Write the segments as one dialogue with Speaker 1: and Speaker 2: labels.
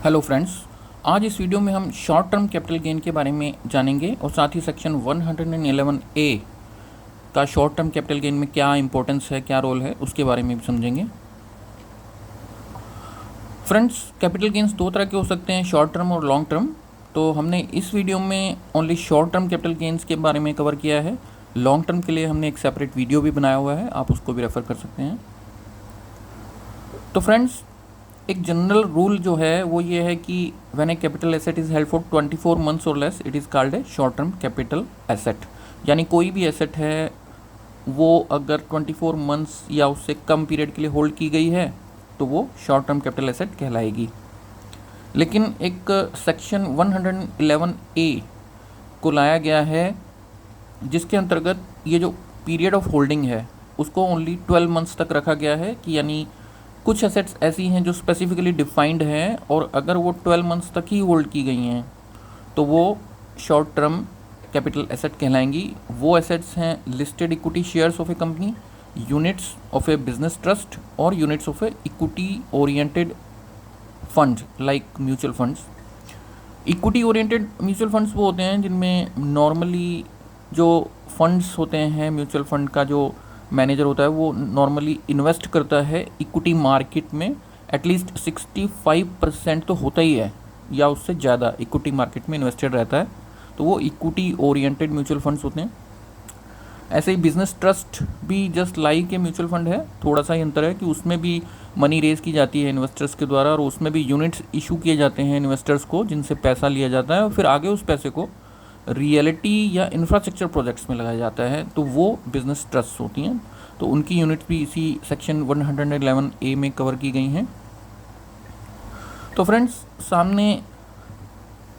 Speaker 1: Hello friends, आज इस video में हम शॉर्ट टर्म कैपिटल गेन के बारे में जानेंगे और साथ ही सेक्शन 111 ए का शॉर्ट टर्म कैपिटल गेन में क्या इंपॉर्टेंस है, क्या रोल है, उसके बारे में भी समझेंगे। फ्रेंड्स, कैपिटल गेन्स दो तरह के हो सकते हैं, शॉर्ट टर्म और लॉन्ग टर्म। तो हमने इस वीडियो में only short term capital gains के बारे में कवर किया है। लॉन्ग टर्म के लिए हमने एक सेपरेट वीडियो भी बनाया हुआ है, आप उसको भी रेफ़र कर सकते हैं। तो फ्रेंड्स, एक जनरल रूल जो है वो ये है कि when a capital asset is held for 24 months or less it is called a short term capital asset. यानी कोई भी एसेट है वो अगर 24 मंथ्स या उससे कम पीरियड के लिए होल्ड की गई है तो वो शॉर्ट टर्म कैपिटल एसेट कहलाएगी। लेकिन एक सेक्शन 111 ए को लाया गया है जिसके अंतर्गत ये जो पीरियड ऑफ होल्डिंग है उसको ओनली 12 मंथ्स तक रखा गया है कि यानी कुछ एसेट्स ऐसी हैं जो स्पेसिफिकली डिफाइंड हैं और अगर वो 12 मंथ्स तक ही होल्ड की गई हैं तो वो शॉर्ट टर्म कैपिटल एसेट कहलाएंगी। वो एसेट्स हैं listed equity shares of a company, units of a business trust और units of a equity oriented fund like mutual funds. Equity oriented mutual funds वो होते हैं जिनमें नॉर्मली जो फंड्स होते हैं, म्यूचुअल फंड का जो मैनेजर होता है वो नॉर्मली इन्वेस्ट करता है इक्विटी मार्केट में। एटलीस्ट 65% तो होता ही है या उससे ज़्यादा इक्विटी मार्केट में इन्वेस्टेड रहता है, तो वो इक्विटी ओरिएंटेड म्यूचुअल फंड्स होते हैं। ऐसे ही बिजनेस ट्रस्ट भी just like a mutual fund है, थोड़ा सा ही अंतर है कि उसमें भी मनी रेज की जाती है इन्वेस्टर्स के द्वारा और उसमें भी यूनिट्स इशू किए जाते हैं इन्वेस्टर्स को जिनसे पैसा लिया जाता है और फिर आगे उस पैसे को रियलिटी या इंफ्रास्ट्रक्चर प्रोजेक्ट्स में लगाया जाता है, तो वो बिजनेस ट्रस्ट होती हैं। तो उनकी यूनिट भी इसी सेक्शन 111 ए में कवर की गई हैं। तो फ्रेंड्स, सामने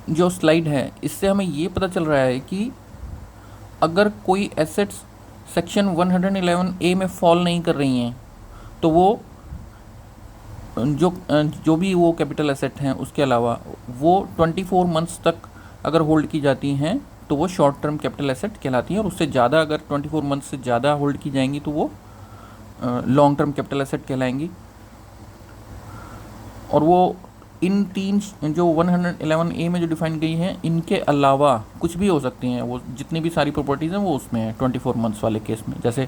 Speaker 1: जो स्लाइड है इससे हमें ये पता चल रहा है कि अगर कोई एसेट्स सेक्शन 111 ए में फॉल नहीं कर रही हैं तो वो जो भी वो कैपिटल एसेट हैं उसके अलावा वो 24 मंथ्स तक अगर होल्ड की जाती हैं तो वो शॉर्ट टर्म कैपिटल एसेट कहलाती हैं और उससे ज़्यादा अगर 24 मंथ से ज़्यादा होल्ड की जाएंगी तो वो लॉन्ग टर्म कैपिटल एसेट कहलाएंगी। और वो इन तीन जो 111 ए में जो डिफाइन गई हैं इनके अलावा कुछ भी हो सकती हैं, वो जितनी भी सारी प्रॉपर्टीज़ हैं वो उसमें है 24 मंथ्स वाले केस में। जैसे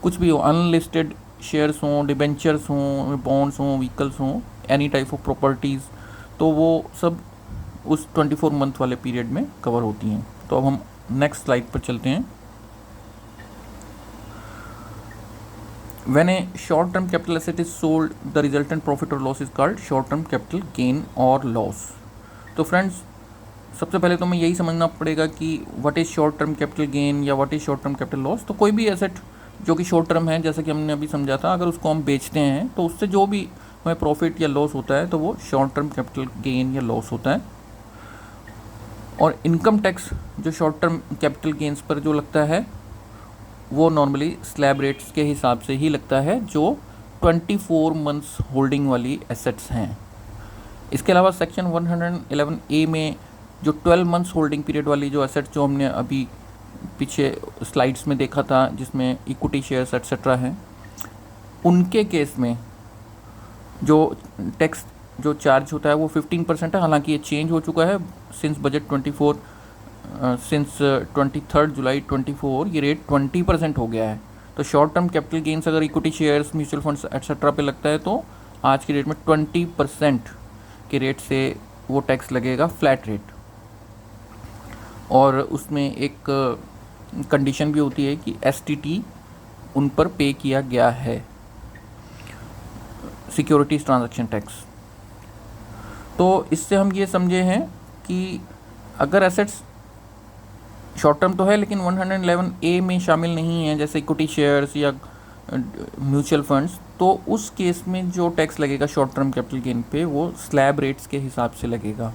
Speaker 1: कुछ भी हो, अनलिस्टेड शेयर्स हों, डिबेंचर्स हों, बॉन्ड्स हों, व्हीकल्स हों, एनी टाइप ऑफ प्रॉपर्टीज़, तो वो सब उस 24 मंथ वाले पीरियड में कवर होती हैं। तो अब हम नेक्स्ट स्लाइड पर चलते हैं। When a short term capital asset is sold, the resultant profit or loss is called short term capital gain or loss। तो फ्रेंड्स, सबसे पहले तो हमें यही समझना पड़ेगा कि what is short term capital gain या what is short term capital loss. तो कोई भी एसेट जो कि शॉर्ट टर्म है, जैसे कि हमने अभी समझा था, अगर उसको हम बेचते हैं तो उससे जो भी हमें प्रॉफिट या लॉस होता है तो वो शॉर्ट टर्म कैपिटल गेन या लॉस होता है। और इनकम टैक्स जो शॉर्ट टर्म कैपिटल गेन्स पर जो लगता है वो नॉर्मली स्लैब रेट्स के हिसाब से ही लगता है जो 24 मंथ्स होल्डिंग वाली एसेट्स हैं। इसके अलावा सेक्शन 111 ए में जो 12 मंथ्स होल्डिंग पीरियड वाली जो एसेट्स जो हमने अभी पीछे स्लाइड्स में देखा था जिसमें इक्विटी शेयर्स एट्सेट्रा हैं, उनके केस में जो टैक्स जो चार्ज होता है वो 15% है। हालांकि ये चेंज हो चुका है सिंस बजट 24 सिंस 23 जुलाई 24 ये रेट 20% हो गया है। तो शॉर्ट टर्म कैपिटल गेन्स अगर equity shares, mutual funds etcetera पे लगता है तो आज की डेट में 20% के रेट से वो टैक्स लगेगा, फ्लैट रेट। और उसमें एक कंडीशन भी होती है कि STT उन पर पे किया गया है, सिक्योरिटीज़ ट्रांजैक्शन टैक्स। तो इससे हम ये समझे हैं कि अगर एसेट्स शॉर्ट टर्म तो है लेकिन 111 ए में शामिल नहीं है, जैसे इक्विटी शेयर्स या म्यूचुअल फंड्स, तो उस केस में जो टैक्स लगेगा शॉर्ट टर्म कैपिटल गेन पे वो स्लैब रेट्स के हिसाब से लगेगा।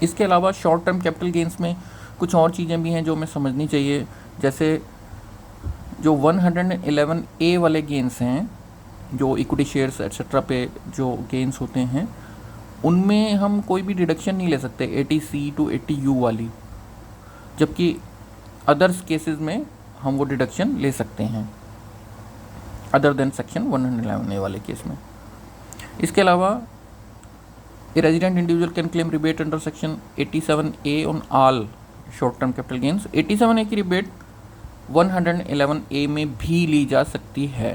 Speaker 1: इसके अलावा शॉर्ट टर्म कैपिटल गेन्स में कुछ और चीज़ें भी हैं जो हमें समझनी चाहिए। जैसे जो 111 ए वाले गेन्स हैं, जो इक्विटी शेयर्स एट्सेट्रा पे जो गेन्स होते हैं, उनमें हम कोई भी डिडक्शन नहीं ले सकते 80C to 80U वाली, जबकि अदर्स केसेस में हम वो डिडक्शन ले सकते हैं अदर देन सेक्शन 111 ए वाले केस में। इसके अलावा a resident individual can claim rebate under section 87A on all short term capital gains. 87A की रिबेट 111A में भी ली जा सकती है।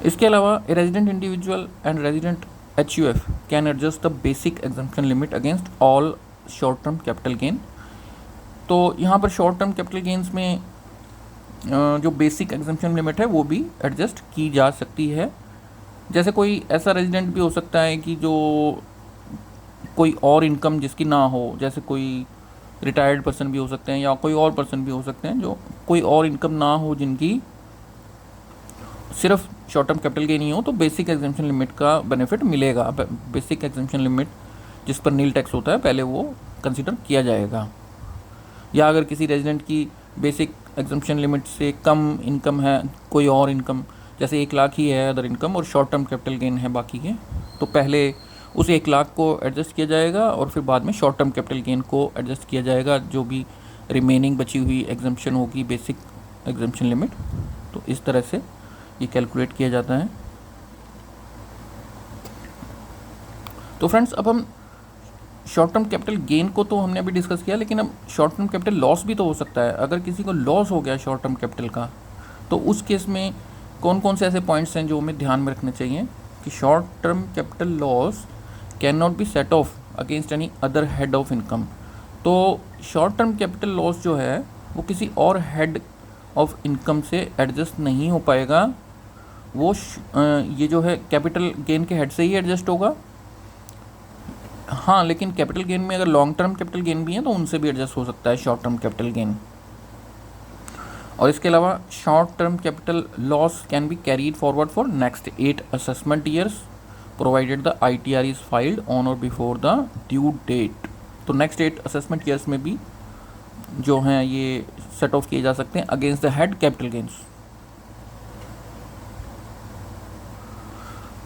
Speaker 1: इसके अलावा a resident individual and resident HUF can adjust the basic exemption limit against all short term capital gain. तो यहाँ पर शॉर्ट टर्म कैपिटल गेन्स में जो बेसिक एग्जम्पशन लिमिट है वो भी एडजस्ट की जा सकती है। जैसे कोई ऐसा रेजिडेंट भी हो सकता है कि जो कोई और इनकम जिसकी ना हो, जैसे कोई रिटायर्ड पर्सन भी हो सकते हैं या कोई और पर्सन भी हो सकते हैं जो कोई और इनकम ना हो, जिनकी सिर्फ शॉर्ट टर्म कैपिटल गेन ही हो, तो बेसिक एग्जम्पशन लिमिट का बेनिफिट मिलेगा। बेसिक एग्जम्पशन लिमिट जिस पर नील टैक्स होता है पहले वो कंसिडर किया जाएगा। या अगर किसी रेजिडेंट की बेसिक एग्जम्पशन लिमिट से कम इनकम है, कोई और इनकम जैसे 1 लाख ही है अदर इनकम और शॉर्ट टर्म कैपिटल गेन है बाकी के, तो पहले उस 1 लाख को एडजस्ट किया जाएगा और फिर बाद में शॉर्ट टर्म कैपिटल गेन को एडजस्ट किया जाएगा, जो भी रिमेनिंग बची हुई एग्जम्पशन होगी बेसिक एग्जम्पशन लिमिट। तो इस तरह से ये कैलकुलेट किया जाता है। तो फ्रेंड्स, अब हम शॉर्ट टर्म कैपिटल गेन को तो हमने अभी डिस्कस किया, लेकिन अब शॉर्ट टर्म कैपिटल लॉस भी तो हो सकता है। अगर किसी को लॉस हो गया शॉर्ट टर्म कैपिटल का, तो उस केस में कौन कौन से ऐसे पॉइंट्स हैं जो हमें ध्यान में रखने चाहिए कि short term capital loss can not be set of against any other head of income. तो शॉर्ट टर्म कैपिटल लॉस जो है वो किसी और हेड ऑफ इनकम से एडजस्ट नहीं हो पाएगा, वो ये जो है कैपिटल गेन के हेड से ही एडजस्ट होगा। हाँ, लेकिन कैपिटल गेन में अगर लॉन्ग टर्म कैपिटल गेन भी है तो उनसे भी एडजस्ट हो सकता है शॉर्ट टर्म कैपिटल गेन। और इसके अलावा short term capital loss can be carried forward for next 8 assessment years provided the ITR is filed on और बिफोर द ड्यू डेट। तो नेक्स्ट 8 असेसमेंट ईयर्स में भी जो हैं ये सेट ऑफ किए जा सकते हैं against the head capital gains.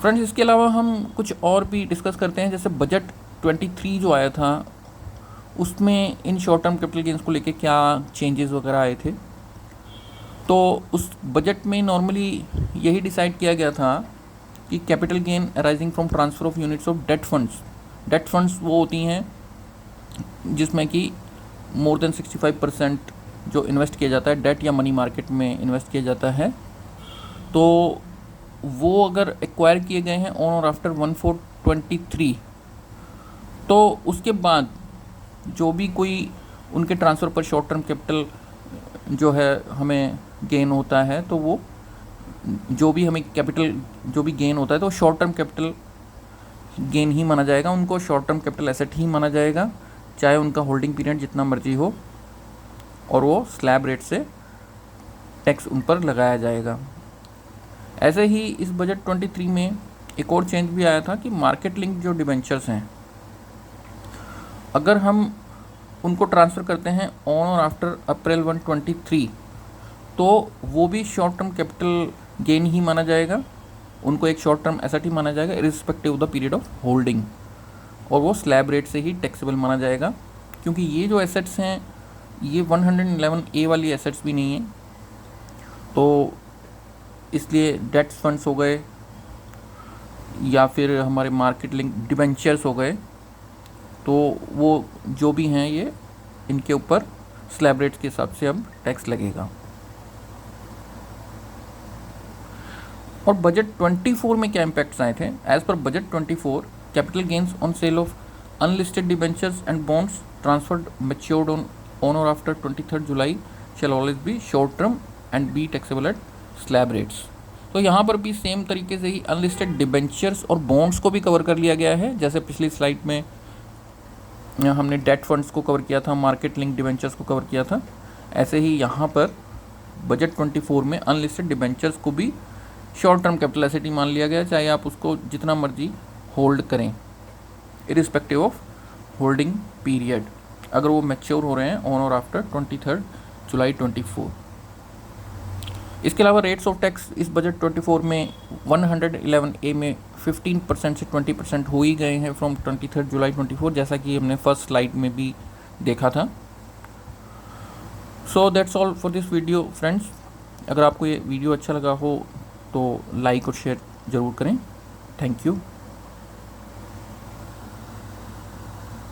Speaker 1: Friends, इसके अलावा हम कुछ और भी डिस्कस करते हैं। जैसे बजट 23 जो आया था उसमें in short term capital gains को लेके क्या चेंजेस वगैरह आए थे। तो उस बजट में नॉर्मली यही डिसाइड किया गया था कि capital gain arising from transfer of units of date funds वो होती हैं जिसमें कि मोर देन 65% जो इन्वेस्ट किया जाता है डेट या मनी मार्केट में इन्वेस्ट किया जाता है। तो वो अगर एक्वायर किए गए हैं ऑन और आफ्टर 1/4/23, तो उसके बाद जो भी कोई उनके ट्रांसफ़र पर शॉर्ट टर्म कैपिटल जो है हमें गेन होता है, तो वो जो भी हमें कैपिटल जो भी गेन होता है तो शॉर्ट टर्म कैपिटल गेन ही माना जाएगा, उनको शॉर्ट टर्म कैपिटल एसेट ही माना जाएगा, चाहे उनका होल्डिंग पीरियड जितना मर्जी हो, और वो स्लैब रेट से टैक्स उन पर लगाया जाएगा। ऐसे ही इस बजट 23 में एक और चेंज भी आया था कि मार्केट लिंक जो डिबेंचर्स हैं, अगर हम उनको ट्रांसफ़र करते हैं ऑन और आफ्टर अप्रैल 1, 23, तो वो भी शॉर्ट टर्म कैपिटल गेन ही माना जाएगा, उनको एक शॉर्ट टर्म एसेट ही माना जाएगा irrespective of the period of holding, और वो स्लैब रेट से ही टैक्सेबल माना जाएगा। क्योंकि ये जो एसेट्स हैं ये 111A वाली एसेट्स भी नहीं हैं, तो इसलिए डेट्स फंड्स हो गए या फिर हमारे मार्केट लिंक डिबेंचर्स हो गए, तो वो जो भी हैं ये इनके ऊपर स्लैब रेट्स के हिसाब से अब टैक्स लगेगा। और बजट 24 में क्या इम्पैक्ट्स आए थे? As per budget 24, capital gains on sale of unlisted debentures and bonds transferred matured on or after 23 July shall always be short term and be taxable at slab rates. तो यहाँ पर भी same तरीके से ही unlisted debentures और bonds को भी कवर कर लिया गया है। जैसे पिछली स्लाइड में हमने डेट फंड्स को कवर किया था, मार्केट लिंक डिबेंचर्स को कवर किया था, ऐसे ही यहाँ पर बजट 24 में अनलिस्टेड डिबेंचर्स को भी शॉर्ट टर्म कैपिटल एसेट ही मान लिया गया, चाहे आप उसको जितना मर्जी होल्ड करें इरिस्पेक्टिव ऑफ होल्डिंग पीरियड, अगर वो मैच्योर हो रहे हैं ऑन और आफ्टर 23 जुलाई 24। इसके अलावा रेट्स ऑफ टैक्स इस बजट 24 में 111A में 15% से 20% हो ही गए हैं फ्रॉम 23 जुलाई 24, जैसा कि हमने फर्स्ट स्लाइड में भी देखा था। So that's all for this video friends. अगर आपको ये वीडियो अच्छा लगा हो तो लाइक और शेयर ज़रूर करें। Thank you.